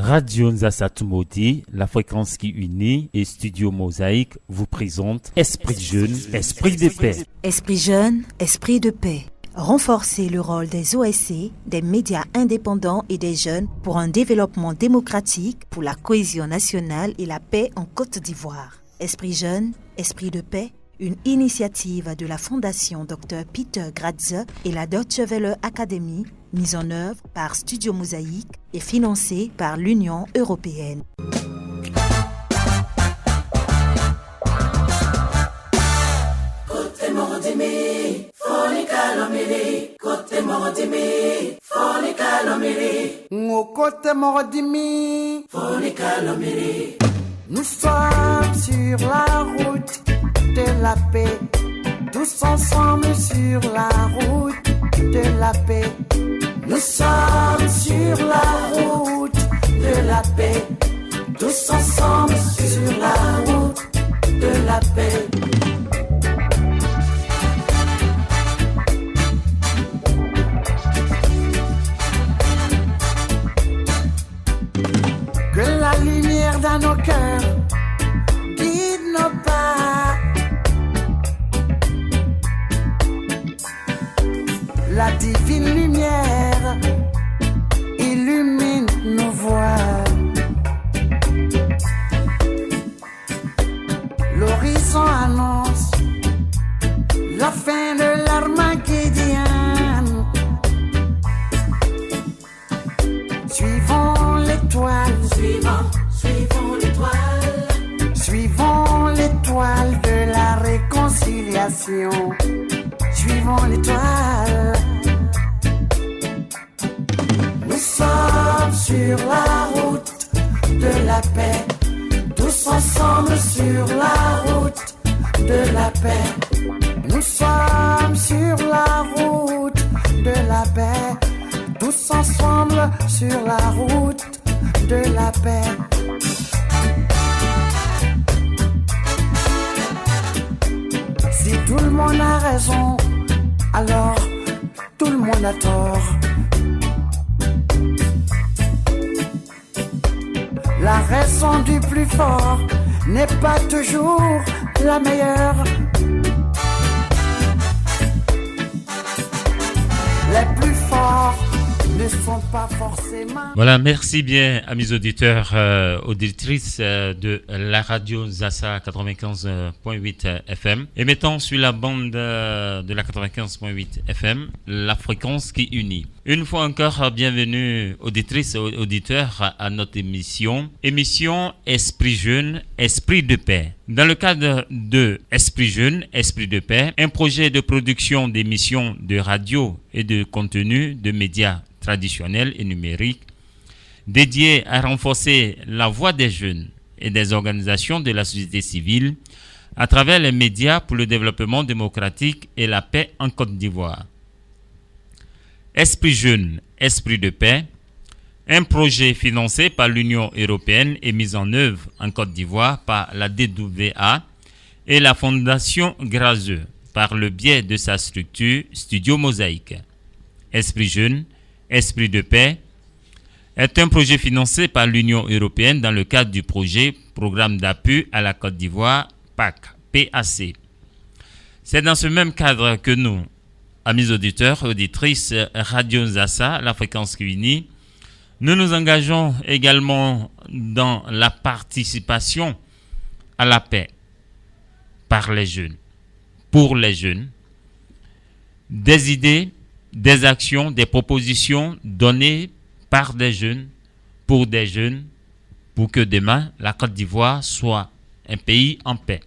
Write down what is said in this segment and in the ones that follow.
Radio Nzassa Tumodi, la fréquence qui unit et Studio Mosaïque vous présente Esprit Jeune, Esprit de paix. Esprit Jeune, Esprit de paix. Renforcer le rôle des OSC, des médias indépendants et des jeunes pour un développement démocratique, pour la cohésion nationale et la paix en Côte d'Ivoire. Esprit Jeune, Esprit de paix, une initiative de la Fondation Dr Peter Gratze et la Deutsche Welle Academy, mise en œuvre par Studio Mosaïque et financée par l'Union européenne. Nous sommes sur la route de la paix, tous ensemble sur la route de la paix. Nous sommes sur la route de la paix, tous ensemble sur la route de la paix. Que la lumière dans nos cœurs guide nos pas. La divine lumière illumine nos voies. L'horizon annonce la fin de l'Armageddon. Suivons l'étoile, suivons l'étoile, suivons l'étoile de la réconciliation. Suivons l'étoile. Nous sommes sur la route de la paix, tous ensemble sur la route de la paix. Nous sommes sur la route de la paix, tous ensemble sur la route de la paix. Si tout le monde a raison, alors tout le monde a tort. La raison du plus fort n'est pas toujours la meilleure. Les plus forts ne sont pas forcément... Voilà, merci bien, amis auditeurs, auditrices de la radio Nzassa 95.8 FM. Émettant sur la bande de la 95.8 FM, la fréquence qui unit. Une fois encore, bienvenue, auditrices et auditeurs, à notre émission Esprit Jeune, Esprit de paix. Dans le cadre de Esprit Jeune, Esprit de paix, un projet de production d'émissions de radio et de contenu de médias traditionnels et numériques, dédié à renforcer la voix des jeunes et des organisations de la société civile à travers les médias pour le développement démocratique et la paix en Côte d'Ivoire. Esprit Jeune, Esprit de paix, un projet financé par l'Union européenne et mis en œuvre en Côte d'Ivoire par la DWA et la Fondation Gratze par le biais de sa structure Studio Mosaïque. Esprit Jeune, Esprit de paix est un projet financé par l'Union européenne dans le cadre du projet Programme d'appui à la Côte d'Ivoire PAC. C'est dans ce même cadre que nous, amis auditeurs et auditrices, Radio Nzassa, la fréquence qui unit, nous nous engageons également dans la participation à la paix par les jeunes, pour les jeunes, des idées, des actions, des propositions données par des jeunes, pour que demain, la Côte d'Ivoire soit un pays en paix,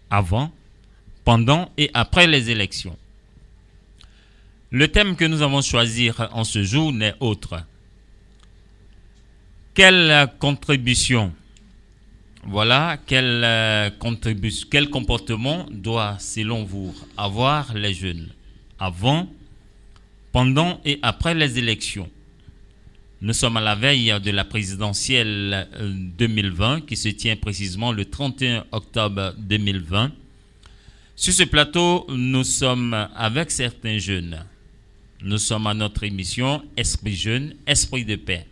avant, pendant et après les élections. Le thème que nous avons choisi en ce jour n'est autre. Quelle contribution, quel comportement doit, selon vous, avoir les jeunes avant, pendant et après les élections? Nous sommes à la veille de la présidentielle 2020 qui se tient précisément le 31 octobre 2020. Sur ce plateau, nous sommes avec certains jeunes. Nous sommes à notre émission Esprit Jeune, Esprit de paix.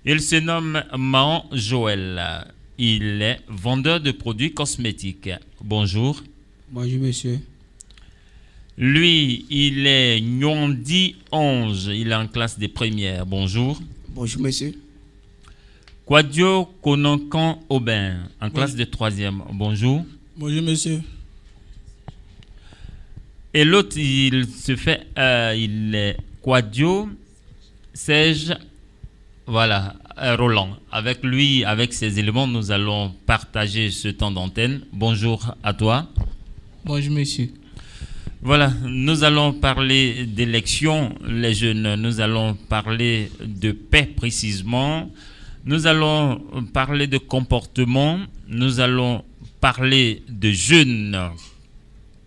Il se nomme Mahon Joël. Il est vendeur de produits cosmétiques. Bonjour. Bonjour, monsieur. Lui, il est Nyondi 11. Il est en classe des premières. Bonjour. Bonjour, monsieur. Kwadio Kononkan Aubin, en classe de troisième. Bonjour. Bonjour, monsieur. Et l'autre, il est Kwadio Serge, voilà, Roland. Avec lui, avec ces éléments, nous allons partager ce temps d'antenne. Bonjour à toi. Bonjour, monsieur. Voilà, nous allons parler d'élections, les jeunes. Nous allons parler de paix précisément. Nous allons parler de comportement. Nous allons parler de jeunes.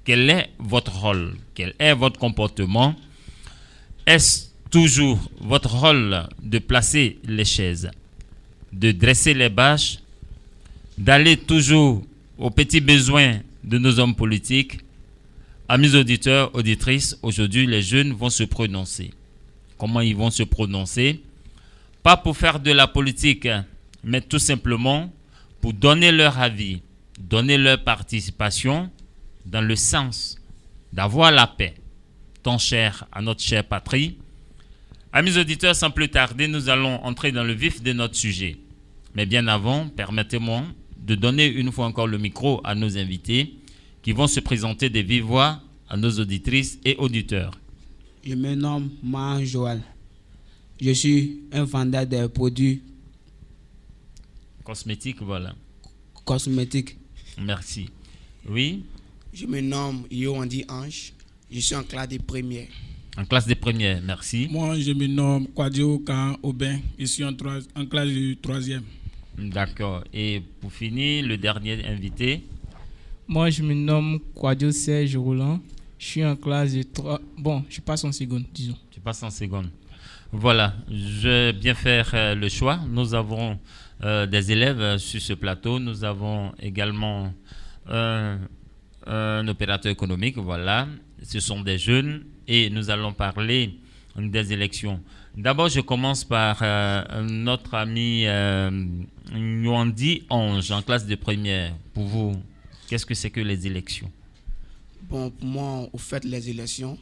Quel est votre rôle? Quel est votre comportement? Est-ce toujours votre rôle de placer les chaises, de dresser les bâches, d'aller toujours aux petits besoins de nos hommes politiques? Amis auditeurs, auditrices, aujourd'hui les jeunes vont se prononcer. Comment ils vont se prononcer? Pas pour faire de la politique, mais tout simplement pour donner leur avis, donner leur participation dans le sens d'avoir la paix, tant chère à notre chère patrie. Amis auditeurs, sans plus tarder, nous allons entrer dans le vif de notre sujet. Mais bien avant, permettez-moi de donner une fois encore le micro à nos invités qui vont se présenter de vive voix à nos auditrices et auditeurs. Je me nomme Mahon Joël. Je suis un vendeur de produits Cosmétiques, voilà. cosmétiques. Merci. Oui, Je me nomme Yoandi Ange. Je suis en classe de première. en classe des premières, merci. Moi, je me nomme Kwadio Kan Aubin. Je suis en classe du troisième. D'accord. Et pour finir, le dernier invité. Moi, je me nomme Kwadio Serge Roland. Je suis en classe de 3. Bon, je passe en seconde, disons. Tu passes en seconde. Voilà, je vais bien faire le choix. Nous avons des élèves sur ce plateau. Nous avons également un opérateur économique. Voilà, ce sont des jeunes et nous allons parler des élections. D'abord, je commence par notre ami Nyondi Ange en classe de première. Pour vous, qu'est-ce que c'est que les élections? Bon, pour moi, au fait, les élections,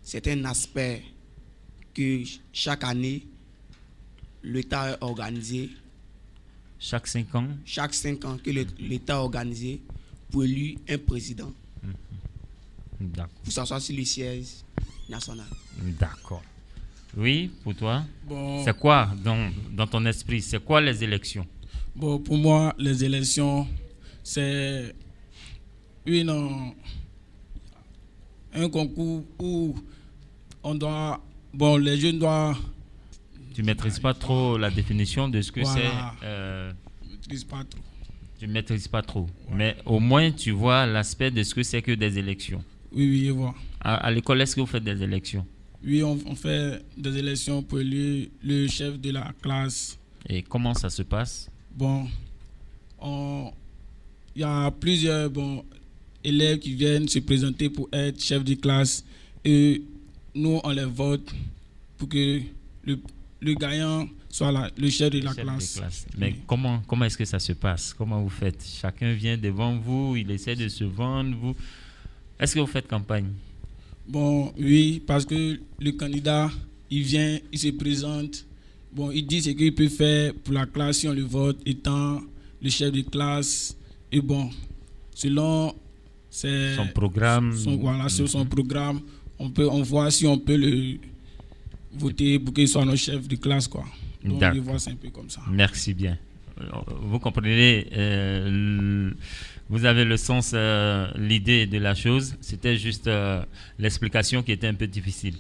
c'est un aspect que chaque année, l'État a organisé. Chaque 5 ans? Chaque 5 ans que l'État a organisé pour élire un président. D'accord. Pour s'asseoir sur le siège national. D'accord. Oui, pour toi? Bon, C'est quoi dans ton esprit? C'est quoi les élections? bon, pour moi, les élections, c'est un concours où on doit, bon, les jeunes doivent. Tu ne maîtrises pas trop la définition de ce que Voilà. c'est. Je ne maîtrise pas trop. Tu ne maîtrises pas trop. Mais au moins, tu vois l'aspect de ce que c'est que des élections. Oui, je vois. À l'école, est-ce que vous faites des élections? Oui, on fait des élections pour élire le chef de la classe. Et comment ça se passe? Bon, il y a plusieurs élèves qui viennent se présenter pour être chef de classe et nous, on les vote pour que le gagnant soit le chef de la Chef classe. de classe. Mais Oui. comment est-ce que ça se passe? Comment vous faites? Chacun vient devant vous, il essaie de se vendre. Est-ce que vous faites campagne? Bon, oui, parce que le candidat, il vient, il se présente. Bon, il dit ce qu'il peut faire pour la classe si on le vote, étant le chef de classe. Et bon, selon Son programme. sur son programme, on voit si on peut le voter pour qu'il soit notre chef de classe, quoi. Donc, D'accord. je vois c'est un peu comme ça. Merci bien. Vous comprenez, vous avez le sens, l'idée de la chose. C'était juste l'explication qui était un peu difficile.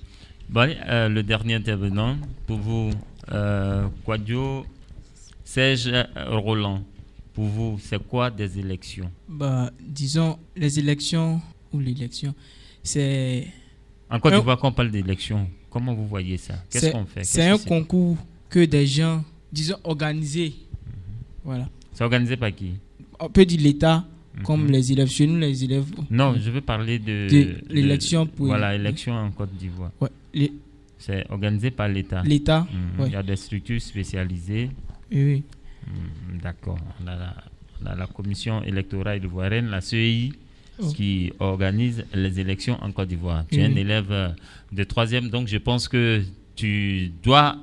Bon, le dernier intervenant, pour vous, Kwadio Serge Roland, pour vous, c'est quoi des élections? Bah, disons, les élections ou l'élection, c'est. En Côte d'Ivoire, quand on parle d'élections, comment vous voyez ça? Qu'est-ce qu'on fait? C'est un concours que des gens, disons, organisés. Voilà. C'est organisé par qui? On peut dire l'État, comme les élèves. Chez nous, les élèves. Non, je veux parler de l'élection pour. Voilà, élection en Côte d'Ivoire. Ouais, C'est organisé par l'État. L'État, Il y a des structures spécialisées. oui. D'accord. On a la commission électorale ivoirienne, la CEI, qui organise les élections en Côte d'Ivoire. Tu es un élève de 3e, donc je pense que tu dois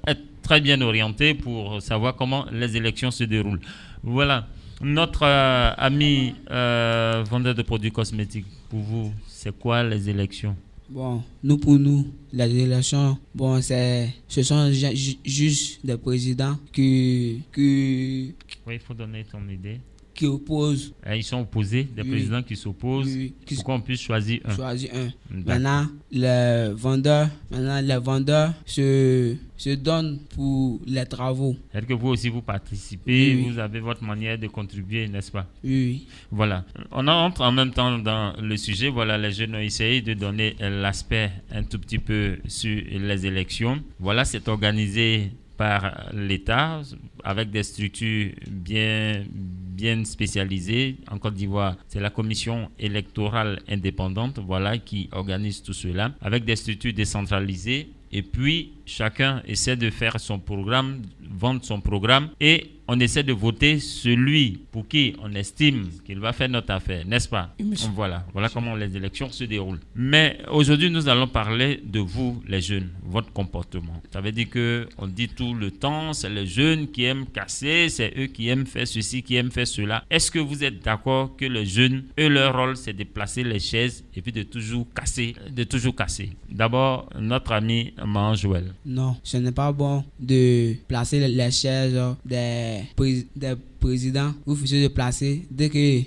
être très bien orienté pour savoir comment les élections se déroulent. Voilà. Notre ami vendeur de produits cosmétiques, pour vous, c'est quoi les élections? Bon, pour nous, les élections, bon, ce sont juste des présidents qui Oui, il faut donner ton idée. opposent. Ils sont opposés, des présidents qui s'opposent pour qu'on puisse choisir un. D'accord. Maintenant, les vendeurs se donnent pour les travaux. Est-ce que vous aussi vous participez, Oui. vous avez votre manière de contribuer, n'est-ce pas? Oui. Voilà. On entre en même temps dans le sujet. Voilà, les jeunes ont essayé de donner l'aspect un tout petit peu sur les élections. Voilà, c'est organisé par l'État avec des structures bien spécialisées. En Côte d'Ivoire, c'est la commission électorale indépendante, voilà, qui organise tout cela avec des structures décentralisées. Et puis, chacun essaie de faire son programme, vendre son programme et on essaie de voter celui pour qui on estime qu'il va faire notre affaire, n'est-ce pas? Voilà comment les élections se déroulent. Mais aujourd'hui, nous allons parler de vous, les jeunes, votre comportement. Ça veut dire qu'on dit tout le temps, c'est les jeunes qui aiment casser, c'est eux qui aiment faire ceci, qui aiment faire cela. Est-ce que vous êtes d'accord que les jeunes, eux, leur rôle, c'est de placer les chaises et puis de toujours casser? D'abord, notre ami Mahan Joël. Non, ce n'est pas bon de placer les chaises des présidents. Vous finissez de placer. Dès que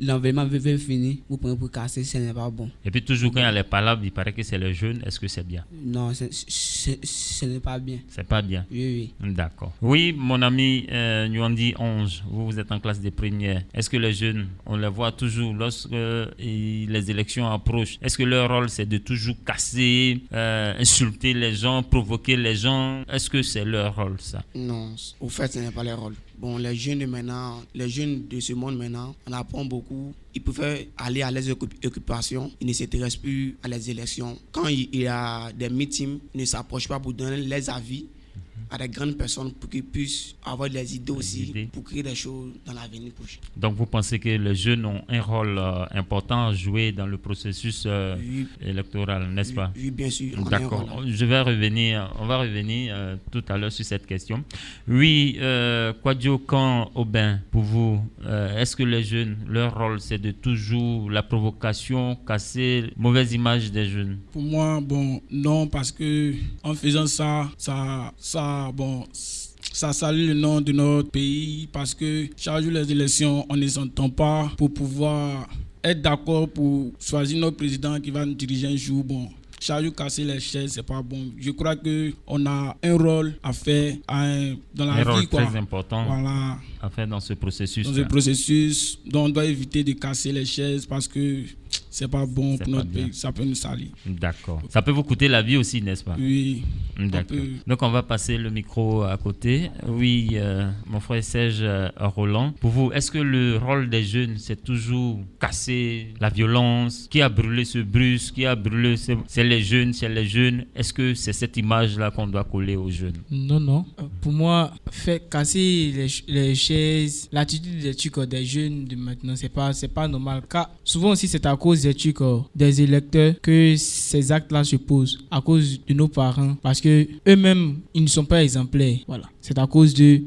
l'environnement veut finir, vous prenez pour casser, ce n'est pas bon. Et puis toujours quand il y a les palabres, il paraît que c'est le jeune. Est-ce que c'est bien? Non, ce n'est pas bien. C'est pas bien? Oui. D'accord. Oui, mon ami Nwandi Onge, vous êtes en classe de première. Est-ce que les jeunes, on les voit toujours lorsque les élections approchent? Est-ce que leur rôle, c'est de toujours casser, insulter les gens, provoquer les gens? Est-ce que c'est leur rôle, ça? Non, au fait, ce n'est pas leur rôle. Bon, les jeunes de ce monde maintenant, on apprend beaucoup. Ils préfèrent aller à leurs occupations. Ils ne s'intéressent plus à les élections. Quand il y a des meetings, ils ne s'approchent pas pour donner les avis à des grandes personnes pour qu'ils puissent avoir des idées aussi, pour créer des choses dans l'avenir prochain. Donc vous pensez que les jeunes ont un rôle important à jouer dans le processus électoral, n'est-ce pas? Oui, bien sûr. D'accord. On va revenir tout à l'heure sur cette question. Oui, Kwadjo Kan Aubin, pour vous, est-ce que les jeunes, leur rôle, c'est de toujours la provocation, casser mauvaise image des jeunes? Pour moi, bon, non, parce que en faisant ça salue le nom de notre pays, parce que chaque jour les élections, on ne s'entend pas pour pouvoir être d'accord pour choisir notre président qui va nous diriger un jour. Bon, chaque jour casser les chaises, c'est pas bon. Je crois qu'on a un rôle à faire dans la vie. Un rôle très important, voilà, à faire dans ce processus. Dans ce processus, dont on doit éviter de casser les chaises parce que c'est pas bon pour notre pays, ça peut nous salir. D'accord. Ça peut vous coûter la vie aussi, n'est-ce pas? Oui. D'accord. Donc on va passer le micro à côté. Oui, mon frère Serge Roland, pour vous, est-ce que le rôle des jeunes, c'est toujours casser la violence? Qui a brûlé ce bus? Qui a brûlé c'est les jeunes, c'est les jeunes. Est-ce que c'est cette image-là qu'on doit coller aux jeunes? Non. Pour moi, faire casser les chaises, l'attitude des trucs des jeunes de maintenant, c'est pas normal. Car souvent aussi, c'est à cause des trucs des électeurs que ces actes-là se posent, à cause de nos parents, parce que eux-mêmes, ils ne sont pas exemplaires. Voilà. C'est à cause de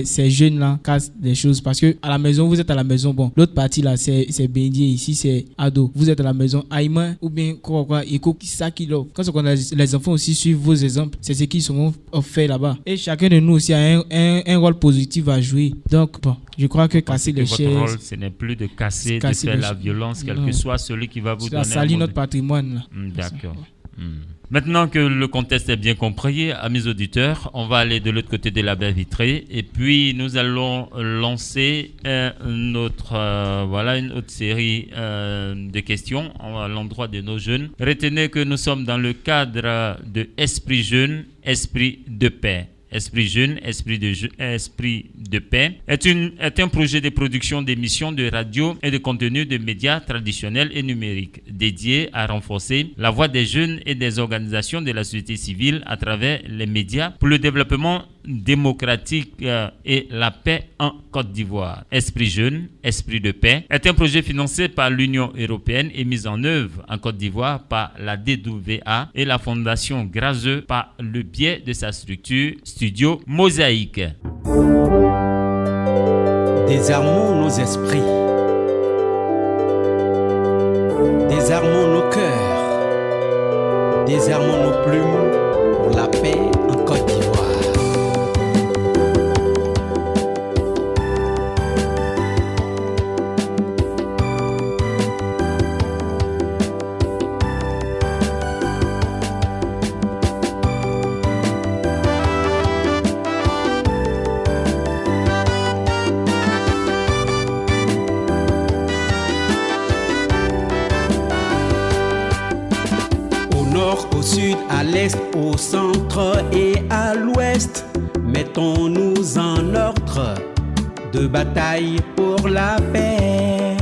ces jeunes-là cassent des choses. Parce que à la maison, vous êtes à la maison, bon, l'autre partie là, c'est bénier, ici c'est ado. Vous êtes à la maison, aïma, ou bien quoi, éco, ça qui l'offre. Quand les enfants aussi suivent vos exemples, c'est ce qu'ils sont faits là-bas. Et chacun de nous aussi a un rôle positif à jouer. Donc, bon, je crois que casser les chaises. Votre rôle, ce n'est plus de casser, de faire la violence, quel que soit celui qui va vous donner. Ça salit notre patrimoine. Là. D'accord. Maintenant que le contexte est bien compris, amis auditeurs, on va aller de l'autre côté de la baie vitrée et puis nous allons lancer une autre série de questions à l'endroit de nos jeunes. Retenez que nous sommes dans le cadre de Esprit Jeune, Esprit de Paix. Esprit jeune, esprit de paix est un projet de production d'émissions de radio et de contenu de médias traditionnels et numériques dédié à renforcer la voix des jeunes et des organisations de la société civile à travers les médias pour le développement démocratique et la paix en Côte d'Ivoire. Esprit jeune, esprit de paix est un projet financé par l'Union européenne et mis en œuvre en Côte d'Ivoire par la DWA et la Fondation Grazeux par le biais de sa structure Studio Mosaïque. Désarmons nos esprits, désarmons nos cœurs, désarmons nos plumes pour la paix en Côte d'Ivoire. Au sud, à l'est, au centre et à l'ouest, mettons-nous en ordre de bataille pour la paix.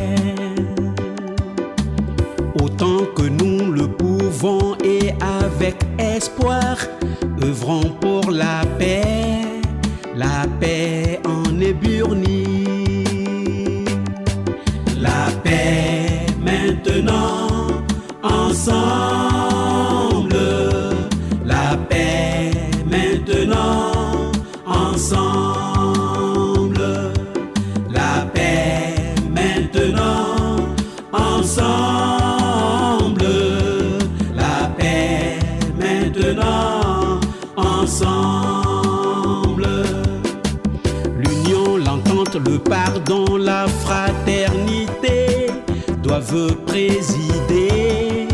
Autant que nous le pouvons et avec espoir, œuvrons pour la paix en Éburnie. La paix maintenant, ensemble. La paix maintenant, ensemble. La paix maintenant, ensemble. La paix maintenant, ensemble. L'union, l'entente, le pardon, la fraternité doivent présider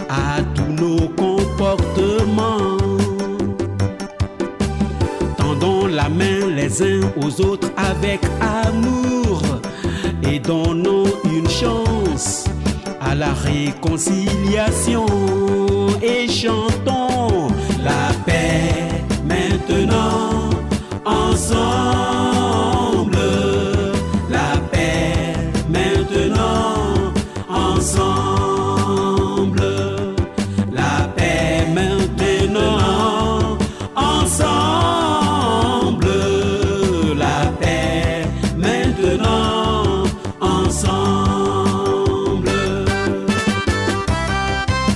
à tous nos comportements. Tendons la main les uns aux autres avec amour et donnons une chance à la réconciliation et chantons la paix maintenant ensemble. La paix maintenant ensemble.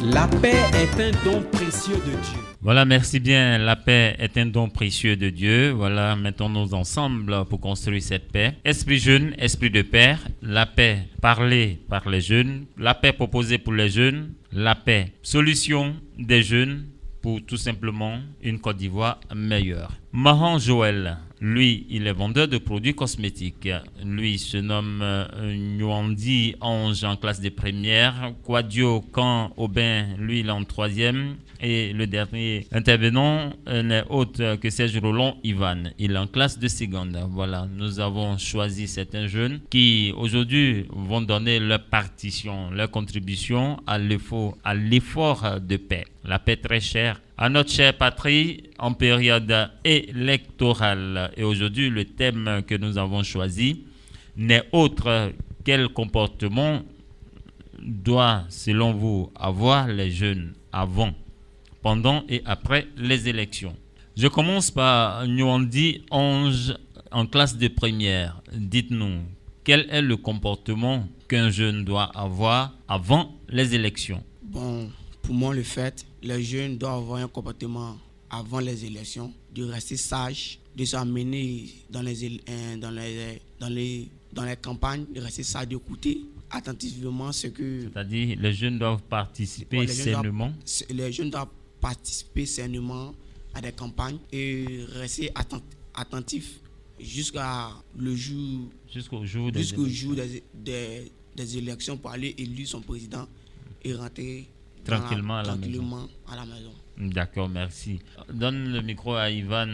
La paix est un don précieux de Dieu. Voilà, merci bien. La paix est un don précieux de Dieu. Voilà, mettons-nous ensemble pour construire cette paix. Esprit jeune, esprit de paix. La paix parlée par les jeunes. La paix proposée pour les jeunes. La paix, solution des jeunes pour tout simplement une Côte d'Ivoire meilleure. Mahan Joël, lui, il est vendeur de produits cosmétiques. Lui, il se nomme Nwandi Ange en classe de première. Quadio Kan Aubin, lui, il est en troisième. Et le dernier intervenant n'est autre que Serge Roland Ivan. Il est en classe de seconde. Voilà, nous avons choisi certains jeunes qui aujourd'hui vont donner leur partition, leur contribution à l'effort de paix. La paix très chère à notre chère patrie en période électorale. Et aujourd'hui, le thème que nous avons choisi n'est autre quel comportement doit, selon vous, avoir les jeunes avant, pendant et après les élections. Je commence par Nwandi Ange en classe de première. Dites-nous, quel est le comportement qu'un jeune doit avoir avant les élections? Bon, pour moi, le fait, les jeunes doivent avoir un comportement avant les élections, de rester sage, de s'amener dans les campagnes, de rester sage, d'écouter attentivement ce que... C'est-à-dire, les jeunes doivent participer sainement. Les jeunes doivent participer sainement à des campagnes et rester attentifs jusqu'au jour des élections pour aller élire son président et rentrer tranquillement à la maison. D'accord, merci. Donne le micro à Ivan.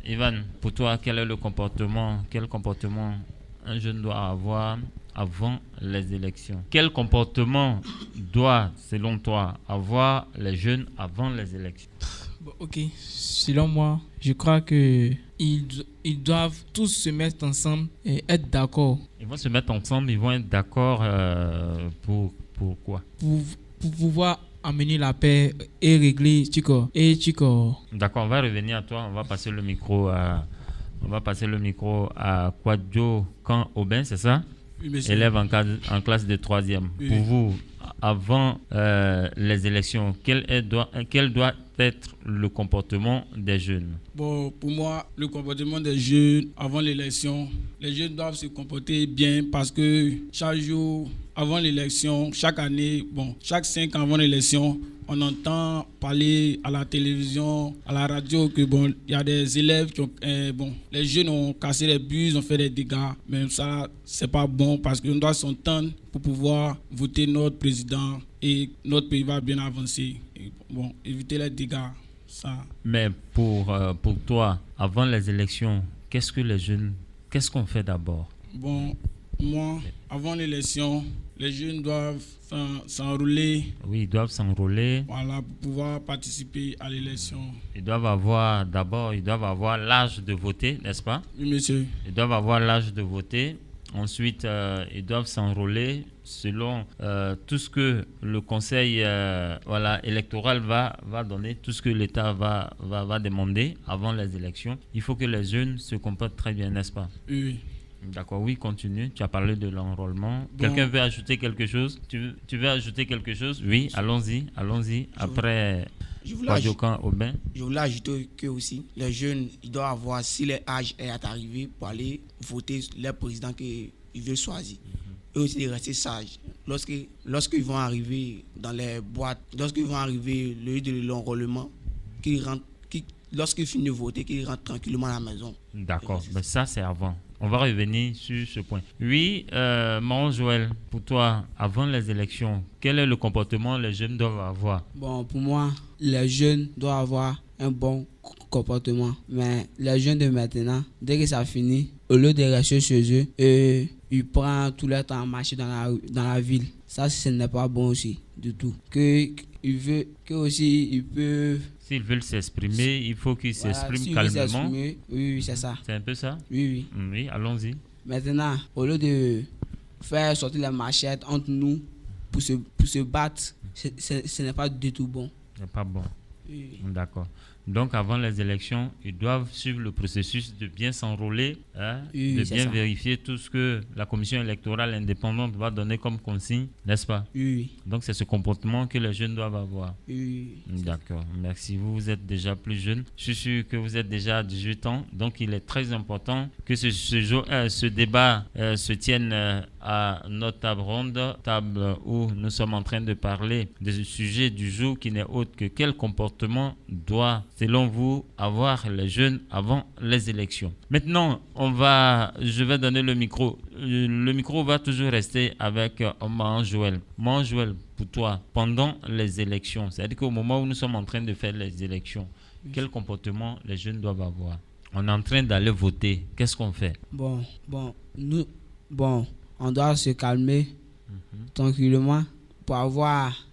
Ivan, pour toi, quel comportement un jeune doit avoir avant les élections? Quel comportement doit, selon toi, avoir les jeunes avant les élections? Bon, ok, selon moi, je crois que ils doivent tous se mettre ensemble et être d'accord. Ils vont se mettre ensemble, ils vont être d'accord pour quoi? Pour pouvoir amener la paix et régler Chico. D'accord, on va revenir à toi, on va passer le micro à Kwadjo Kan Aubin, c'est ça? Oui, monsieur. Élève en classe de 3e. Oui. Pour vous, avant les élections, quel doit être le comportement des jeunes? Bon, pour moi, le comportement des jeunes avant l'élection, les jeunes doivent se comporter bien parce que chaque jour avant l'élection, chaque année, chaque 5 ans avant l'élection, on entend parler à la télévision, à la radio que il y a des élèves qui ont les jeunes ont cassé les bus, ont fait des dégâts, mais ça c'est pas bon parce qu'on doit s'entendre pour pouvoir voter notre président et notre pays va bien avancer. Et éviter les dégâts, ça. Mais pour toi, avant les élections, qu'est-ce qu'on fait d'abord? Bon, moi, avant l'élection, les jeunes doivent s'enrôler. Oui, ils doivent s'enrôler. Voilà, pour pouvoir participer à l'élection. Ils doivent avoir l'âge de voter, n'est-ce pas? Oui, monsieur. Ils doivent avoir l'âge de voter. Ensuite, ils doivent s'enrôler selon tout ce que le conseil électoral va donner, tout ce que l'État va demander avant les élections. Il faut que les jeunes se comportent très bien, n'est-ce pas? Oui. D'accord, oui, continue. Tu as parlé de l'enrôlement. Quelqu'un veut ajouter quelque chose? Tu veux ajouter quelque chose? Oui, allons-y. Après, Je voulais ajouter que aussi, les jeunes, ils doivent avoir, si leur âge est arrivé, pour aller voter le président qu'ils veulent choisir. Et aussi de rester sages. Lorsqu'ils vont arriver dans les boîtes, lorsqu'ils vont arriver le lieu de l'enrôlement, lorsqu'ils finissent de voter, qu'ils rentrent tranquillement à la maison. D'accord, mais ça c'est avant. On va revenir sur ce point. Oui, mon Joël, pour toi, avant les élections, quel est le comportement que les jeunes doivent avoir? Bon, pour moi, les jeunes doivent avoir un bon comportement. Mais les jeunes de maintenant, dès que ça finit, au lieu de rester chez eux, ils prennent tout leur temps à marcher dans la ville. Ça, ce n'est pas bon aussi, du tout. Ils peuvent... S'ils veulent s'exprimer, il faut qu'ils s'expriment calmement. Oui, c'est ça. C'est un peu ça? Oui. Oui, allons-y. Maintenant, au lieu de faire sortir les machettes entre nous pour se battre, ce n'est pas du tout bon. Ce n'est pas bon. Oui. D'accord. Donc, avant les élections, ils doivent suivre le processus de bien s'enrôler, de bien vérifier tout ce que la commission électorale indépendante va donner comme consigne, n'est-ce pas? Oui. Donc, c'est ce comportement que les jeunes doivent avoir. Oui. D'accord. Merci. Vous êtes déjà plus jeune. Je suis sûr que vous êtes déjà à 18 ans. Donc, il est très important que ce débat se tienne à notre table ronde, table où nous sommes en train de parler de ce sujet du jour qui n'est autre que quel comportement doit, selon vous, avoir les jeunes avant les élections. Maintenant, je vais donner le micro. Le micro va toujours rester avec Maman Joël. Maman Joël, pour toi, pendant les élections, c'est-à-dire qu'au moment où nous sommes en train de faire les élections, quel comportement les jeunes doivent avoir? On est en train d'aller voter. Qu'est-ce qu'on fait? On doit se calmer tranquillement pour avoir...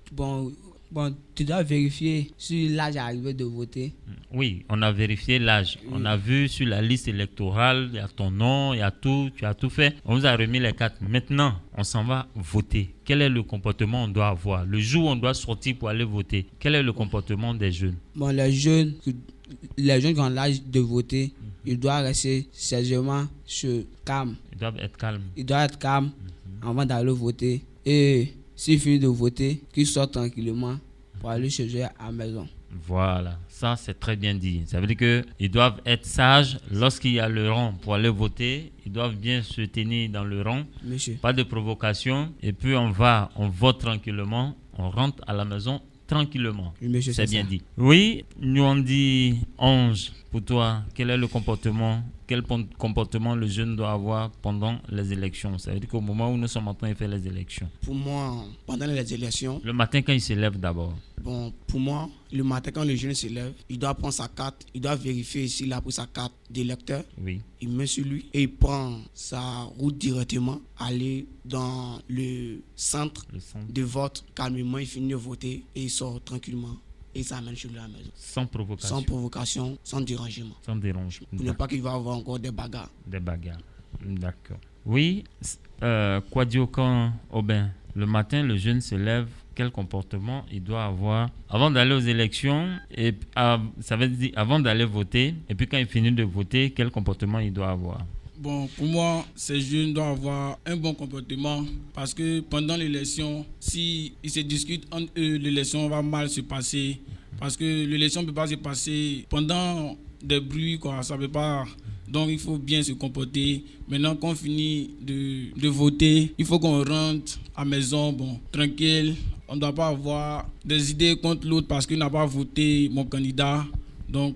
tu dois vérifier si l'âge est arrivé de voter. Oui, on a vérifié l'âge. Oui. On a vu sur la liste électorale, il y a ton nom, il y a tout, tu as tout fait. On vous a remis les cartes. Maintenant, on s'en va voter. Quel est le comportement qu'on doit avoir? Le jour où on doit sortir pour aller voter, quel est le comportement des jeunes? Les jeunes qui ont l'âge de voter, ils doivent rester sérieusement calmes. Ils doivent être calmes. Avant d'aller voter. Et s'ils finissent de voter, qu'ils sortent tranquillement pour aller chez eux à la maison. Voilà, ça c'est très bien dit. Ça veut dire qu'ils doivent être sages lorsqu'il y a le rang pour aller voter. Ils doivent bien se tenir dans le rang. Monsieur. Pas de provocation. Et puis on vote tranquillement. On rentre à la maison tranquillement. Oui, monsieur, c'est bien dit. Oui, nous on dit Ange. Pour toi, quel est le comportement? Quel comportement le jeune doit avoir pendant les élections? Ça veut dire qu'au moment où nous sommes en train de faire les élections. Pour moi, pendant les élections... Le matin quand il se lève d'abord. Bon, pour moi, le matin quand le jeune se lève, il doit prendre sa carte, il doit vérifier s'il a pris sa carte d'électeur. Oui. Il met sur lui et il prend sa route directement, aller dans le centre de vote. Calmement, il finit de voter et il sort tranquillement. et s'amène chez lui à la maison. Sans provocation. Sans provocation, sans dérangement. Sans dérangement. Pour ne pas qu'il va avoir encore des bagarres. Des bagarres. D'accord. Oui, Kwadiokan Aubin, le matin, le jeune se lève. Quel comportement il doit avoir avant d'aller aux élections et ça veut dire avant d'aller voter, et puis quand il finit de voter, quel comportement il doit avoir? Bon, pour moi, ces jeunes doivent avoir un bon comportement parce que pendant l'élection, si ils se discutent entre eux, l'élection va mal se passer parce que l'élection ne peut pas se passer pendant des bruits, quoi, ça ne peut pas. Donc, il faut bien se comporter. Maintenant qu'on finit de voter, il faut qu'on rentre à la maison, bon, tranquille. On ne doit pas avoir des idées contre l'autre parce qu'il n'a pas voté mon candidat. Donc,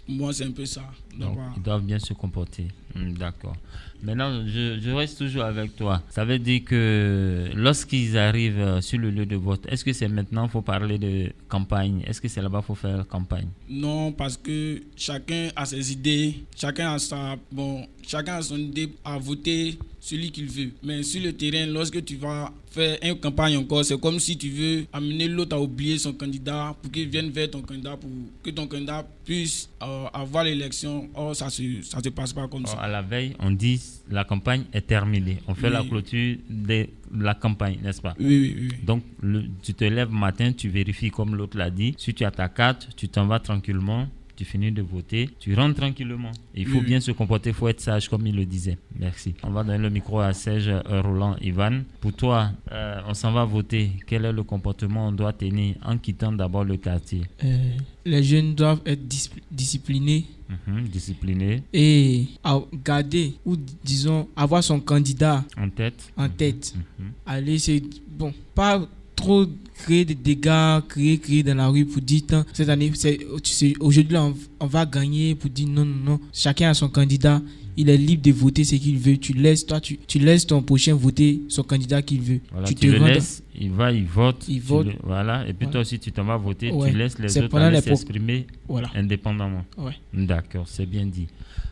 moi, c'est un peu ça. Donc, ils doivent bien se comporter. D'accord. Maintenant, je reste toujours avec toi. Ça veut dire que lorsqu'ils arrivent sur le lieu de vote, est-ce que c'est maintenant qu'il faut parler de campagne? Est-ce que c'est là-bas qu'il faut faire campagne? Non, parce que chacun a ses idées, chacun a son idée à voter celui qu'il veut. Mais sur le terrain, lorsque tu vas faire une campagne encore, c'est comme si tu veux amener l'autre à oublier son candidat pour qu'il vienne vers ton candidat, pour que ton candidat puisse avoir l'élection. Or, ça se passe pas comme ça. À la veille, on dit la campagne est terminée. On fait la clôture de la campagne, n'est-ce pas? Oui. Donc, tu te lèves matin, tu vérifies comme l'autre l'a dit. Si tu as ta carte, tu t'en vas tranquillement. Tu finis de voter, tu rentres tranquillement. Il faut bien se comporter, il faut être sage comme il le disait. Merci. On va donner le micro à Serge Roland Ivan. Pour toi, on s'en va voter. Quel est le comportement qu'on doit tenir en quittant d'abord le quartier? Les jeunes doivent être disciplinés. Disciplinés. Et garder, ou disons, avoir son candidat en tête. Allez, c'est bon, pas trop créer des dégâts, crier dans la rue pour dire cette année, aujourd'hui là, on va gagner, pour dire non. Chacun a son candidat. Il est libre de voter ce qu'il veut. Tu laisses ton prochain voter son candidat qu'il veut. Voilà, tu le laisses, il vote. Voilà. Et puis toi aussi, tu t'en vas voter. Ouais. Tu laisses les autres s'exprimer indépendamment. Ouais. D'accord, c'est bien dit.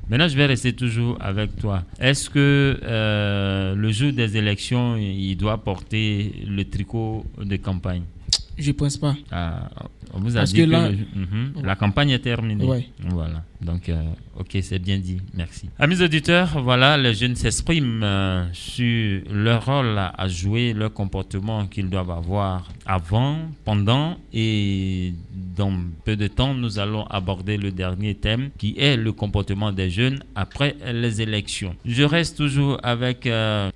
Maintenant, je vais rester toujours avec toi. Est-ce que le jour des élections, il doit porter le tricot de campagne? Je ne pense pas. On vous a dit que la campagne est terminée. Ouais. Voilà. Donc, ok, c'est bien dit. Merci. Amis auditeurs, voilà, les jeunes s'expriment sur leur rôle à jouer, leur comportement qu'ils doivent avoir avant, pendant et dans peu de temps, nous allons aborder le dernier thème qui est le comportement des jeunes après les élections. Je reste toujours avec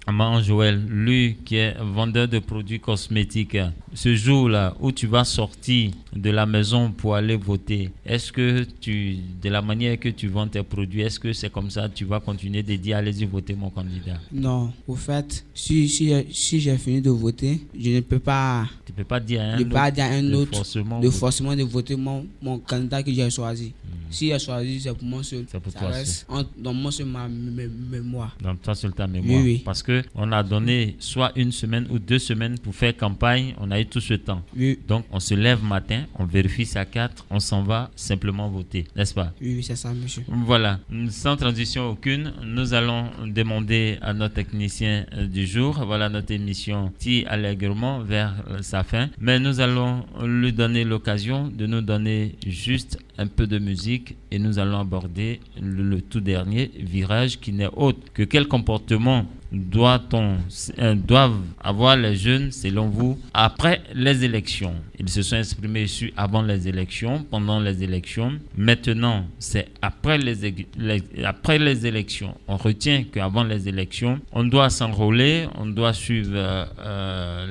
Amand Joël, lui qui est vendeur de produits cosmétiques. Ce jour-là où tu vas sortir de la maison pour aller voter, est-ce que de la manière que tu vends tes produits, est-ce que c'est comme ça, tu vas continuer de dire allez-y voter mon candidat? Non, au fait, si j'ai fini de voter, je ne peux pas... Tu peux pas dire à un autre forcément de voter mon candidat que j'ai choisi. Si j'ai choisi, c'est pour moi seul. C'est pour ça toi reste dans moi seul ma mémoire. Dans toi seul ta mémoire. Oui. Parce qu'on a donné soit une semaine ou 2 semaines pour faire campagne, on a eu tout ce temps. Oui. Donc on se lève matin, on vérifie sa carte, on s'en va simplement voter, n'est-ce pas? Oui, c'est ça, monsieur. Voilà, sans transition aucune, nous allons demander à notre technicien du jour, voilà notre émission tire allègrement vers sa fin, mais nous allons lui donner l'occasion de nous donner juste un peu de musique et nous allons aborder le tout dernier virage qui n'est autre que quel comportement doivent avoir les jeunes selon vous après les élections. Ils se sont exprimés sur avant les élections, pendant les élections. Maintenant, c'est après les élections. On retient qu'avant les élections, on doit s'enrôler, on doit suivre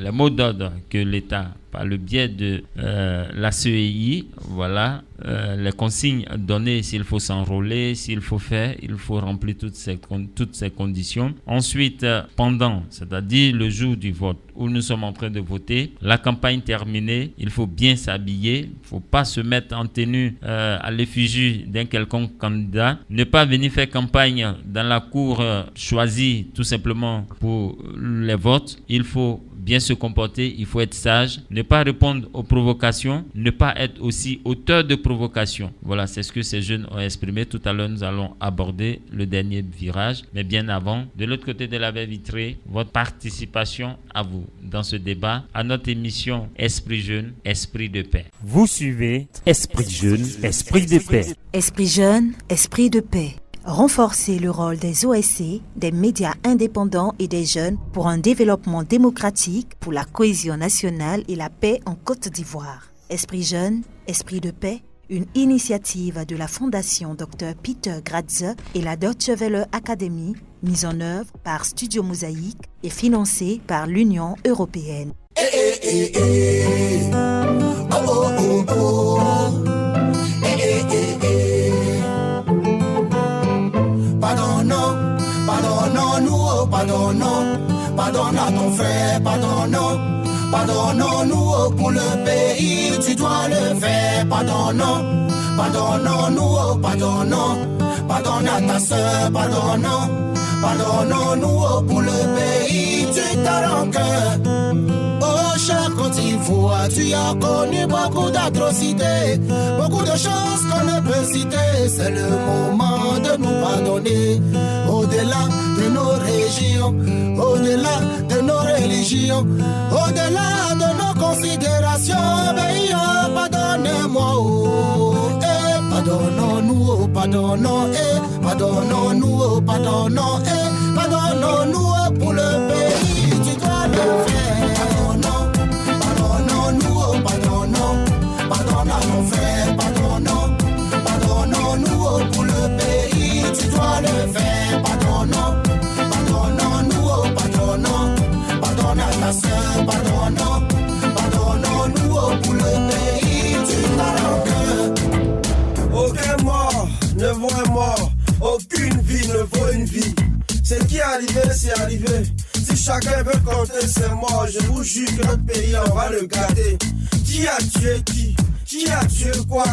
les mots d'ordre que l'État, par le biais de la CEI, voilà, les consignes données s'il faut s'enrôler, s'il faut faire, il faut remplir toutes ces conditions. Ensuite, pendant, c'est-à-dire le jour du vote où nous sommes en train de voter, la campagne terminée, il faut bien s'habiller, il ne faut pas se mettre en tenue à l'effigie d'un quelconque candidat, ne pas venir faire campagne dans la cour choisie tout simplement pour les votes. Il faut bien se comporter, il faut être sage, ne pas répondre aux provocations, ne pas être aussi auteur de provocation. Voilà, c'est ce que ces jeunes ont exprimé. Tout à l'heure, nous allons aborder le dernier virage. Mais bien avant, de l'autre côté de la baie vitrée, votre participation à vous dans ce débat, à notre émission Esprit Jeune, Esprit de paix. Vous suivez Esprit Jeune, Esprit de paix. Esprit jeune, esprit de paix. Renforcer le rôle des OSC, des médias indépendants et des jeunes pour un développement démocratique, pour la cohésion nationale et la paix en Côte d'Ivoire. Esprit jeune, esprit de paix, une initiative de la Fondation Dr Peter Gratze et la Deutsche Welle Academy, mise en œuvre par Studio Mosaïque et financée par l'Union européenne. Pardonne à ton frère, pardonnons-nous pour le pays, tu dois le faire, pardonnons-nous, pardonne à ta soeur, pardonnons-nous pour le pays, tu t'as rancœur. Oh cher Côte d'Ivoire, tu as connu beaucoup d'atrocités, beaucoup de choses qu'on ne peut citer, c'est le moment de nous pardonner, au-delà de nos régions, au-delà de nos religions, au-delà de nos considérations, mais oh, pardonnez-moi, oh, pardonnons-nous, oh, pardonnons-nous, pardonnons-nous pour le pays, tu dois le faire, pardonnons-nous, oh, pardonne à ton frère, pardonnons-nous pour le pays, tu dois le faire, pardonnons-nous, oh, pardonne à ta soeur, pardonnons-nous pour le pays, tu dois le faire. Aucun mort ne vaut un mort, aucune vie ne vaut une vie. Ce qui est arrivé, c'est arrivé. Si chacun veut compter ses morts, je vous jure que notre pays, on va le garder. Qui a tué qui? Qui a tué quoi?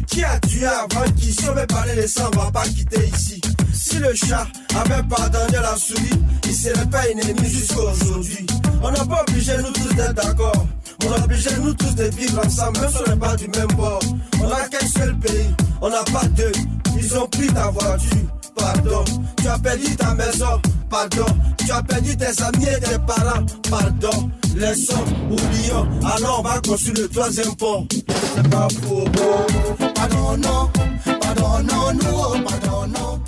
Qui a tué avant qui? Si on veut parler de ça, on va pas quitter ici. Si le chat avait pardonné la souris, il serait pas ennemi jusqu'à aujourd'hui. On n'a pas obligé nous tous d'être d'accord. On a obligé nous tous de vivre ensemble, même si on n'est pas du même bord. On a qu'un seul pays, on n'a pas deux. Ils ont pris ta voiture, pardon. Tu as perdu ta maison, pardon. Tu as perdu tes amis et tes parents, pardon. Laissons, oublions, alors on va construire le troisième pont. C'est pas faux, pardonnons, pardonnons-nous, pardonnons.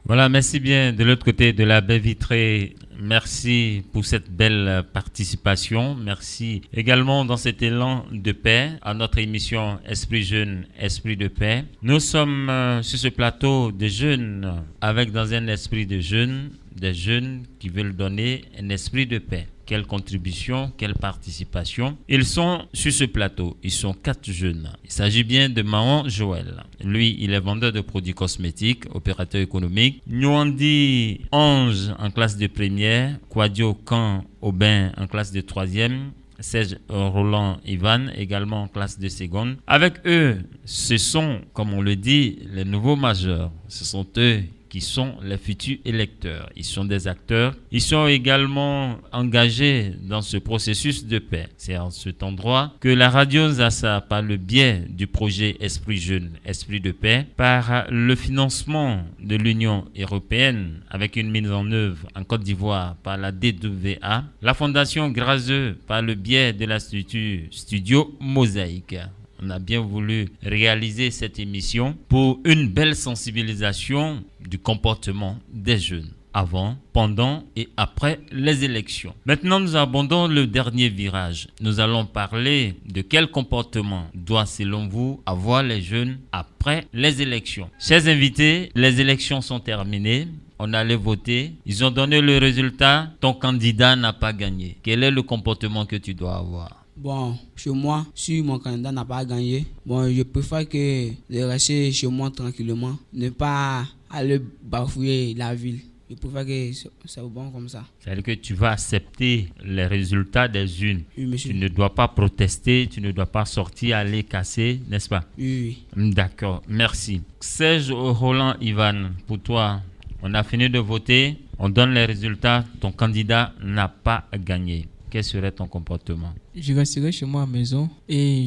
Voilà, merci bien de l'autre côté de la baie vitrée. Merci pour cette belle participation. Merci également dans cet élan de paix à notre émission Esprit Jeune, Esprit de paix. Nous sommes sur ce plateau de jeunes avec dans un esprit de jeunes, des jeunes qui veulent donner un esprit de paix. Quelle contribution, quelle participation. Ils sont sur ce plateau. Ils sont 4 jeunes. Il s'agit bien de Mahon Joël. Lui, il est vendeur de produits cosmétiques, opérateur économique. Nwandi Ange en classe de première. Kwadio Kan Aubin en classe de troisième. Serge Roland Ivan également en classe de seconde. Avec eux, ce sont, comme on le dit, les nouveaux majeurs. Ce sont eux qui sont les futurs électeurs. Ils sont des acteurs. Ils sont également engagés dans ce processus de paix. C'est en cet endroit que la radio Zassa, par le biais du projet Esprit Jeune, Esprit de paix, par le financement de l'Union européenne avec une mise en œuvre en Côte d'Ivoire par la DWA, la Fondation Grazeux par le biais de l'Institut Studio Mosaïque. On a bien voulu réaliser cette émission pour une belle sensibilisation du comportement des jeunes avant, pendant et après les élections. Maintenant, nous abordons le dernier virage. Nous allons parler de quel comportement doit, selon vous, avoir les jeunes après les élections. Chers invités, les élections sont terminées. On allait voter. Ils ont donné le résultat. Ton candidat n'a pas gagné. Quel est le comportement que tu dois avoir? Bon, chez moi, si mon candidat n'a pas gagné, bon, je préfère que de rester chez moi tranquillement, ne pas aller bafouiller la ville. Je préfère que c'est bon comme ça. C'est-à-dire que tu vas accepter les résultats des urnes. Oui, monsieur. Tu ne dois pas protester, tu ne dois pas sortir, aller casser, n'est-ce pas? Oui. D'accord, merci. Serge Roland Ivan, pour toi, on a fini de voter, on donne les résultats, ton candidat n'a pas gagné. quel serait ton comportement? Je resterai chez moi à la maison et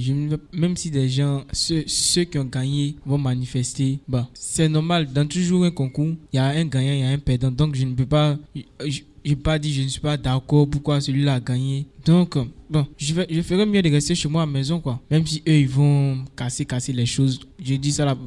même si des gens, ceux qui ont gagné vont manifester, c'est normal. Dans toujours un concours, il y a un gagnant, il y a un perdant. Donc je ne peux pas, je pas dit je ne suis pas d'accord pourquoi celui-là a gagné. Donc je ferais mieux de rester chez moi à la maison, quoi. Même si eux ils vont casser les choses. Je dis ça là,